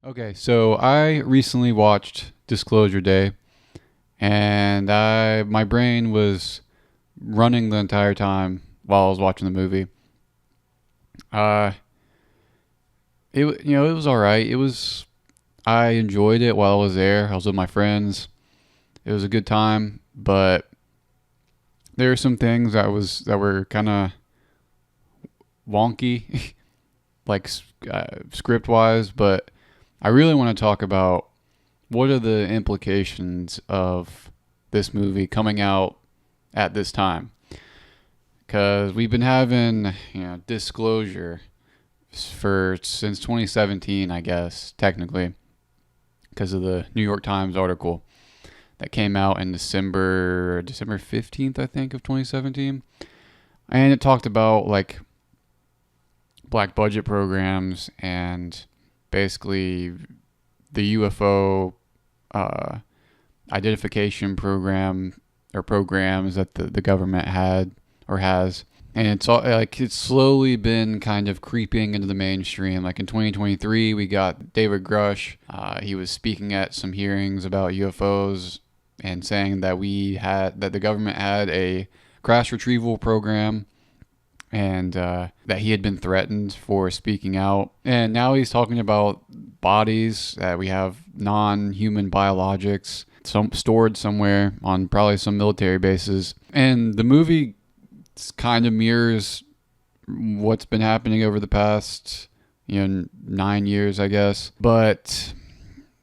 Okay, so I recently watched Disclosure Day, and my brain was running the entire time while I was watching the movie. Uh, it was all right. I enjoyed it while I was there. I was with my friends. It was a good time, but there are some things that were kind of wonky, like script wise. But I really want to talk about what are the implications of this movie coming out at this time, because we've been having disclosure for since 2017, I guess technically, because of the New York Times article that came out in December 15th, I think, of 2017. And it talked about like black budget programs and basically the UFO uh, identification program or programs that the government had or has. And it's all like it's slowly been kind of creeping into the mainstream. Like in 2023, we got David Grush. He was speaking at some hearings about UFOs and saying that the government had a crash retrieval program, and that he had been threatened for speaking out. And now he's talking about bodies, that we have non-human biologics stored somewhere on probably some military bases. And the movie kind of mirrors what's been happening over the past 9 years, I guess. But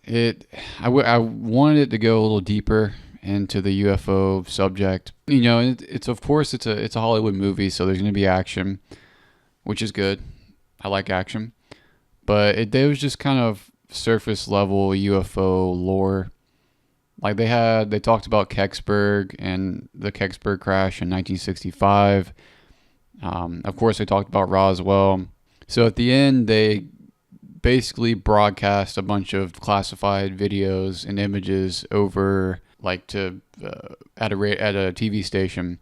I wanted it to go a little deeper into the UFO subject. It's of course it's a Hollywood movie, so there's going to be action, which is good. I like action, but it was just kind of surface level UFO lore. Like they talked about Kecksburg and the Kecksburg crash in 1965. Of course, they talked about Roswell. So at the end, they basically broadcast a bunch of classified videos and images over like to at a TV station,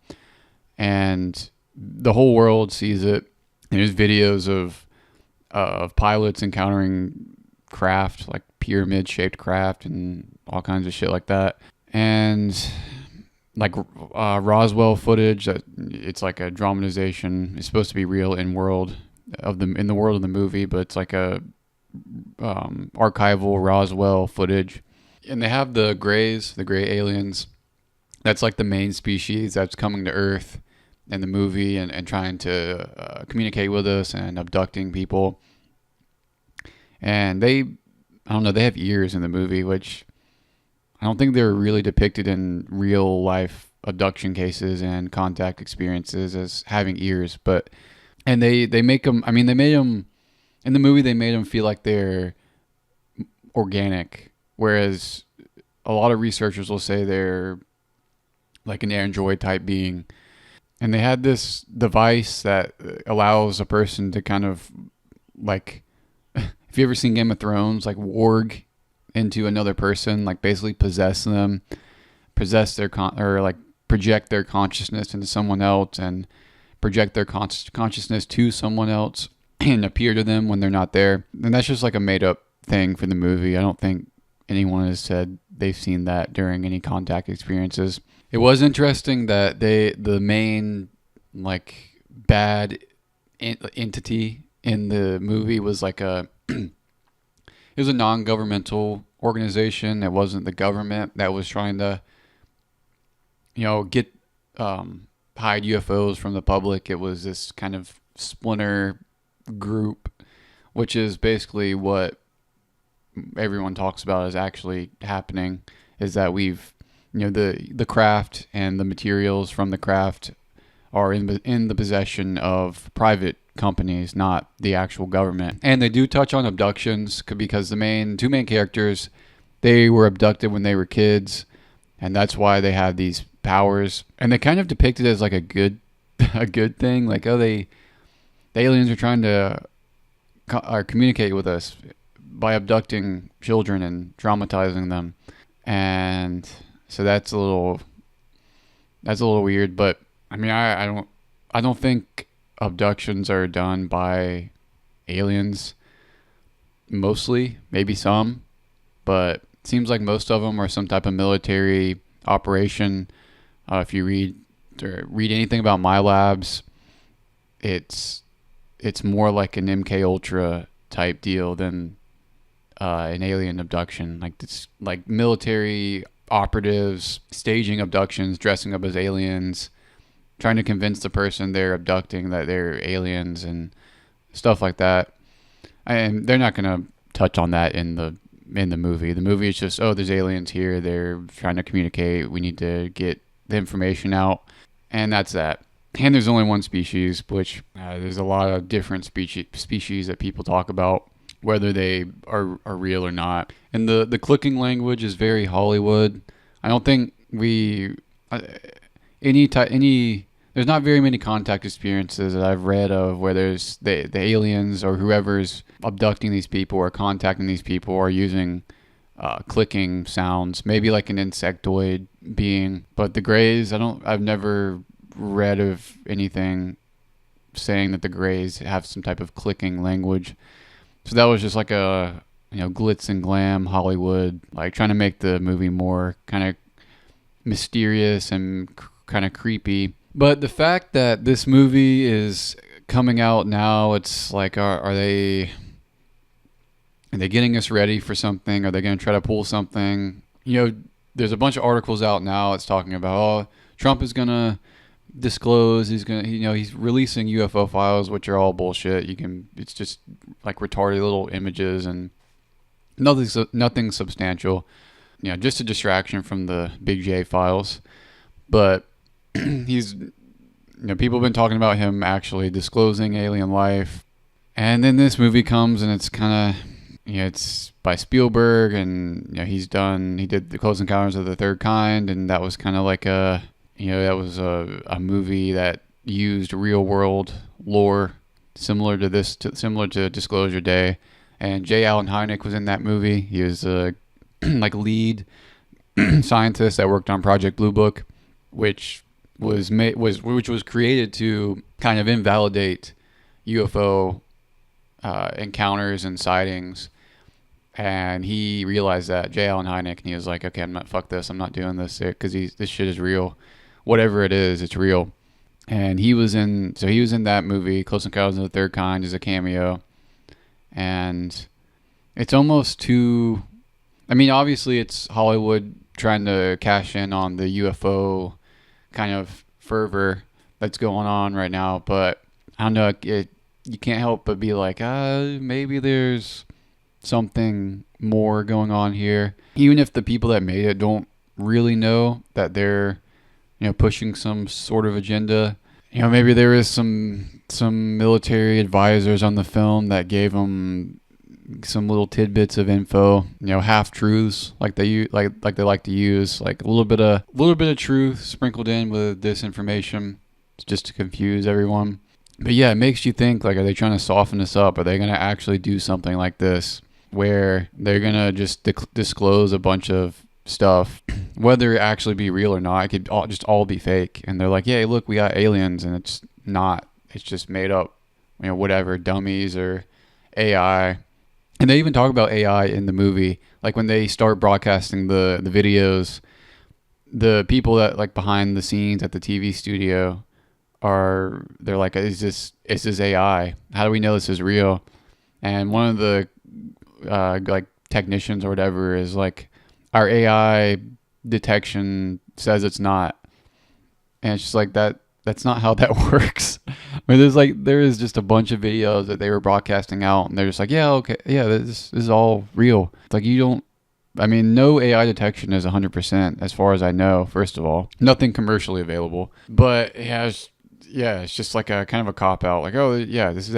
and the whole world sees it. And there's videos of pilots encountering craft, like pyramid shaped craft and all kinds of shit like that. And like Roswell footage that it's like a dramatization. It's supposed to be real in the world of the movie, but it's like a archival Roswell footage. And they have the gray aliens. That's like the main species that's coming to Earth in the movie and trying to communicate with us and abducting people. And I don't know, they have ears in the movie, which I don't think they're really depicted in real life abduction cases and contact experiences as having ears. And they make them, they made them, in the movie they made them feel like they're organic, whereas a lot of researchers will say they're like an android type being. And they had this device that allows a person to kind of like, if you ever seen Game of Thrones, like warg into another person, like basically possess them, possess their or like project their consciousness into someone else and project their consciousness to someone else and appear to them when they're not there. And that's just like a made up thing for the movie. I don't think anyone has said they've seen that during any contact experiences. It was interesting that the main like bad entity in the movie was like it was a non-governmental organization. It wasn't the government that was trying to get hide UFOs from the public. It was this kind of splinter group, which is basically what everyone talks about is actually happening, is that we've the craft and the materials from the craft are in the possession of private companies, not the actual government. And they do touch on abductions because the two main characters, they were abducted when they were kids, and that's why they had these powers. And they kind of depict it as like a good thing, like, oh, the aliens are trying to communicate with us by abducting children and traumatizing them. And so that's a little weird, but I don't think abductions are done by aliens. mostly, maybe some, but it seems like most of them are some type of military operation. If you read anything about my labs, it's more like an MK Ultra type deal than an alien abduction. Like it's like military operatives staging abductions, dressing up as aliens, trying to convince the person they're abducting that they're aliens and stuff like that. And they're not gonna touch on that in the movie. The movie is just, oh, there's aliens here. They're trying to communicate. We need to get the information out, and that's that. And there's only one species, which there's a lot of different species that people talk about, whether they are real or not. And the clicking language is very Hollywood. I don't think there's not very many contact experiences that I've read of where there's the aliens or whoever's abducting these people or contacting these people are using clicking sounds, maybe like an insectoid being. But the Greys, I've never read of anything saying that the Greys have some type of clicking language. So that was just like a glitz and glam Hollywood, like trying to make the movie more kind of mysterious and kind of creepy. But the fact that this movie is coming out now, it's like, are they getting us ready for something? Are they going to try to pull something? There's a bunch of articles out now. It's talking about, oh, Trump is going to disclose. He's going to, he's releasing UFO files, which are all bullshit. It's just like retarded little images and nothing substantial. Just a distraction from the Big J files. But he's, people have been talking about him actually disclosing alien life. And then this movie comes and it's kind of, it's by Spielberg, and he did The Close Encounters of the Third Kind, and that was kind of like that was a movie that used real world lore similar to Disclosure Day. And J. Allen Hynek was in that movie. He was like lead scientist that worked on Project Blue Book, which was created to kind of invalidate UFO encounters and sightings. And he realized that, J. Allen Hynek, and he was like, okay, fuck this, I'm not doing this because this shit is real. Whatever it is, it's real. And he was in that movie, Close Encounters of the Third Kind, as a cameo. And it's almost too, obviously it's Hollywood trying to cash in on the UFO kind of fervor that's going on right now, but I don't know, you can't help but be like, maybe there's something more going on here, even if the people that made it don't really know that they're pushing some sort of agenda. Maybe there is some military advisors on the film that gave them some little tidbits of info, half truths, like they like to use, like a little bit of truth sprinkled in with disinformation, just to confuse everyone. But yeah, it makes you think, like, are they trying to soften this up? Are they going to actually do something like this where they're going to just disclose a bunch of stuff, whether it actually be real or not? It could all be fake, and they're like, yeah, look, we got aliens, and it's not. It's just made up, whatever, dummies or AI. And they even talk about AI in the movie. Like when they start broadcasting the videos, the people that like behind the scenes at the TV studio they're like, is this AI? How do we know this is real? And one of the like technicians or whatever is like, our AI detection says it's not. And it's just like that's not how that works. There is just a bunch of videos that they were broadcasting out, and they're just like, yeah, okay, yeah, this is all real. It's like, no AI detection is 100% as far as I know. First of all, nothing commercially available. But it's just like a kind of a cop out. Like, oh yeah, this is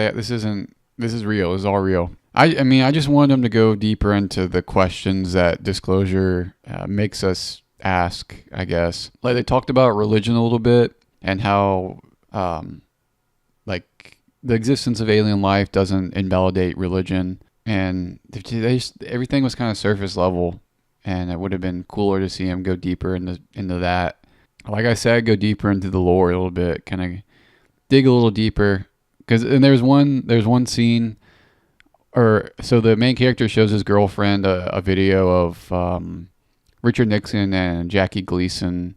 real. This is all real. I just wanted them to go deeper into the questions that Disclosure makes us ask, I guess. Like they talked about religion a little bit and how like the existence of alien life doesn't invalidate religion, and everything was kind of surface level, and it would have been cooler to see him go deeper into that. Like I said, go deeper into the lore a little bit, kind of dig a little deeper, and there's one scene or so the main character shows his girlfriend a video of Richard Nixon and Jackie Gleason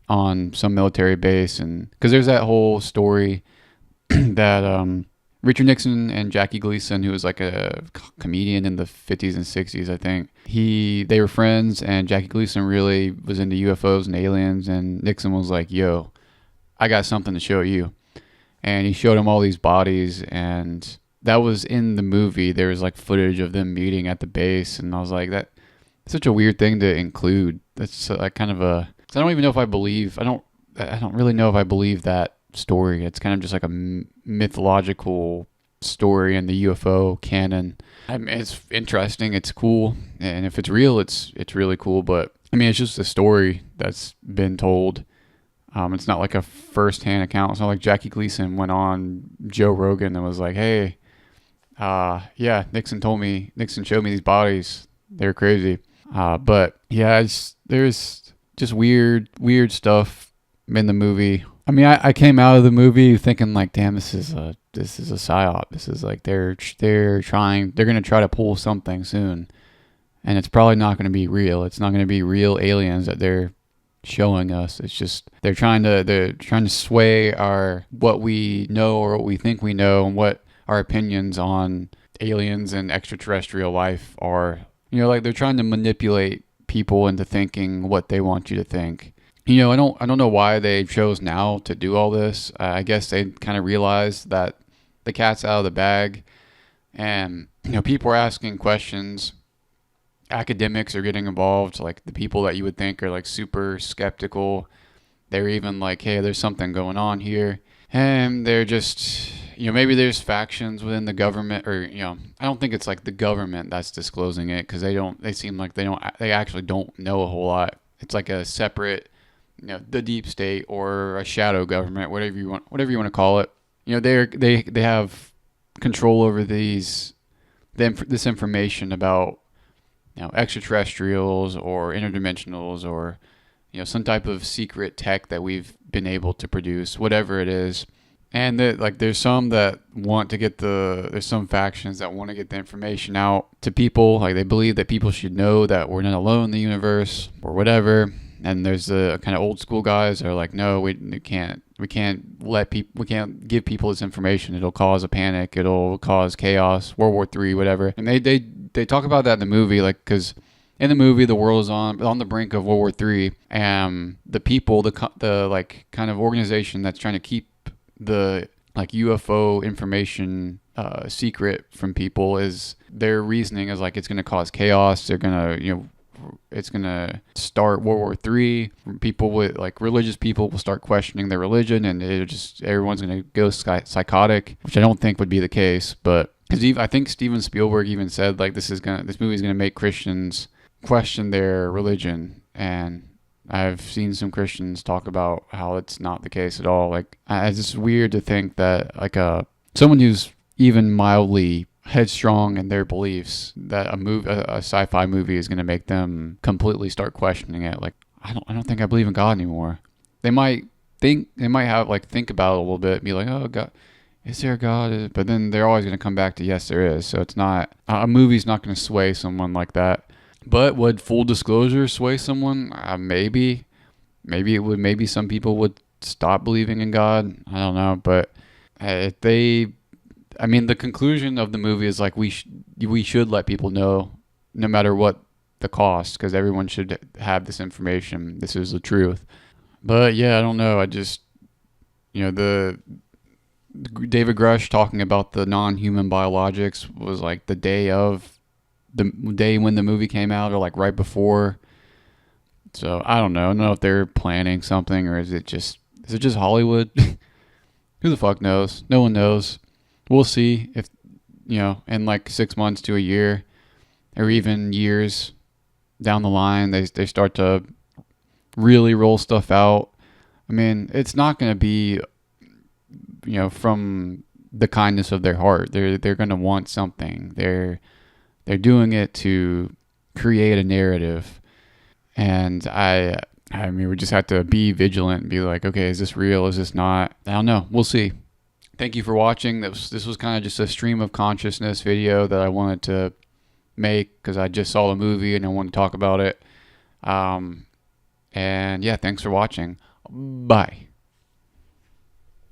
on some military base, and because there's that whole story that Richard Nixon and Jackie Gleason, who was like a comedian in the 50s and 60s, I think, they were friends, and Jackie Gleason really was into UFOs and aliens, and Nixon was like, "Yo, I got something to show you," and he showed him all these bodies, and that was in the movie. There was like footage of them meeting at the base, and I was like, that's such a weird thing to include. That's like kind of a. I don't even know if I believe. I don't really know if I believe that story. It's kind of just like a mythological story in the UFO canon. I mean, it's interesting. It's cool, and if it's real, it's really cool. But I mean, it's just a story that's been told. It's not like a first-hand account. It's not like Jackie Gleason went on Joe Rogan and was like, "Hey, yeah, Nixon showed me these bodies. They're crazy." But yeah, there's just weird stuff in the movie. I mean, I came out of the movie thinking like, damn, this is a psyop. This is like they're gonna try to pull something soon, and it's probably not gonna be real. It's not gonna be real aliens that they're showing us. It's just they're trying to sway what we know or what we think we know, and what our opinions on aliens and extraterrestrial life are. You know, like they're trying to manipulate people into thinking what they want you to think. You know, I don't know why they chose now to do all this. I guess they kind of realized that the cat's out of the bag, and you know, people are asking questions. Academics are getting involved, like the people that you would think are like super skeptical. They're even like, hey, there's something going on here. And they're just, you know, maybe there's factions within the government, or, you know, I don't think it's like the government that's disclosing it, because they seem like they actually don't know a whole lot. It's like a separate, you know, the deep state or a shadow government, whatever you want to call it. You know, they have control over this information about, you know, extraterrestrials or interdimensionals, or, you know, some type of secret tech that we've been able to produce, whatever it is. And there's some there's some factions that want to get the information out to people. Like they believe that people should know that we're not alone in the universe or whatever. And there's the kind of old school guys that are like, no, we can't give people this information. It'll cause a panic. It'll cause chaos, World War III, whatever. And they talk about that in the movie, like, because in the movie the world is on the brink of World War III, and the people, the like kind of organization that's trying to keep the like UFO information secret from people, is their reasoning is like it's going to cause chaos. They're going to, you know, it's going to start World War III. People with like religious people will start questioning their religion, and everyone's going to go psychotic, which I don't think would be the case. But because I think Steven Spielberg even said like this movie is going to make Christians question their religion, and I've seen some Christians talk about how it's not the case at all. Like it's just weird to think that like someone who's even mildly headstrong in their beliefs, that a sci-fi movie is going to make them completely start questioning it. Like I don't think I believe in God anymore. They might think about it a little bit and be like, oh God, is there a God? But then they're always going to come back to yes, there is. So it's not a movie's not going to sway someone like that. But would full disclosure sway someone? Maybe it would. Maybe some people would stop believing in God. I don't know. But I mean, the conclusion of the movie is like we should let people know, no matter what the cost, because everyone should have this information. This is the truth. But yeah, I don't know. I just, you know, the David Grush talking about the non-human biologics was like the day when the movie came out, or like right before. So I don't know. I don't know if they're planning something, or is it just Hollywood? Who the fuck knows? No one knows. We'll see if, you know, in like 6 months to a year, or even years down the line, they start to really roll stuff out. I mean, it's not going to be, you know, from the kindness of their heart. They're going to want something. They're doing it to create a narrative. And I mean, we just have to be vigilant and be like, okay, is this real? Is this not? I don't know. We'll see. thank you for watching. This was kind of just a stream of consciousness video that I wanted to make because I just saw the movie and I wanted to talk about it. And yeah, thanks for watching. Bye.